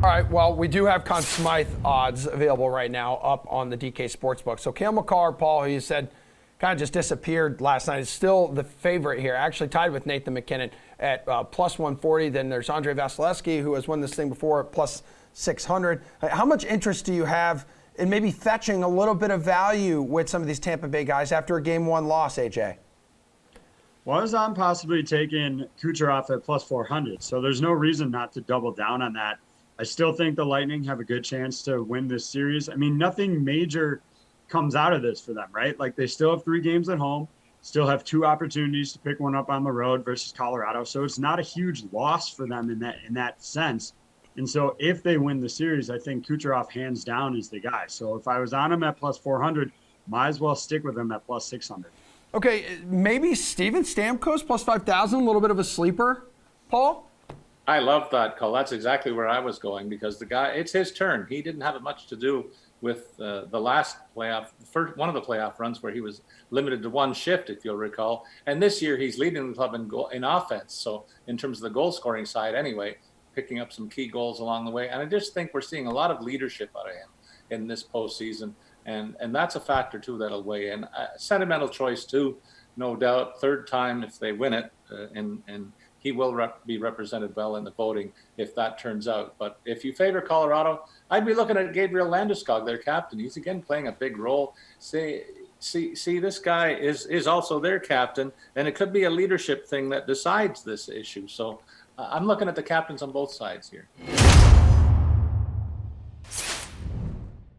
All right, well, we do have Conn Smythe odds available right now up on the DK Sportsbook. So Cale Makar, Paul, who you said kind of just disappeared last night, is still the favorite here, actually tied with Nathan McKinnon at plus 140. Then there's Andre Vasilevsky, who has won this thing before, at plus 600. How much interest do you have in maybe fetching a little bit of value with some of these Tampa Bay guys after a Game 1 loss, AJ? Was on possibly taking Kucherov at plus 400, so there's no reason not to double down on that. I still think the Lightning have a good chance to win this series. I mean, nothing major comes out of this for them, right? Like, they still have 3 games at home, still have 2 opportunities to pick one up on the road versus Colorado. So it's not a huge loss for them in that sense. And so if they win the series, I think Kucherov hands down is the guy. So if I was on him at plus 400, might as well stick with him at plus 600. Okay, maybe Steven Stamkos plus 5,000, a little bit of a sleeper, Paul? I love that call. That's exactly where I was going, because the guy, it's his turn. He didn't have much to do with the last playoff, one of the playoff runs where he was limited to 1 shift, if you'll recall. And this year he's leading the club in offense. So in terms of the goal scoring side anyway, picking up some key goals along the way. And I just think we're seeing a lot of leadership out of him in this postseason. And that's a factor too that'll weigh in. Sentimental choice too, no doubt. 3rd time if they win it, and he will be represented well in the voting if that turns out. But if you favor Colorado, I'd be looking at Gabriel Landeskog, their captain. He's again playing a big role. See, this guy is also their captain, and it could be a leadership thing that decides this issue. So I'm looking at the captains on both sides here.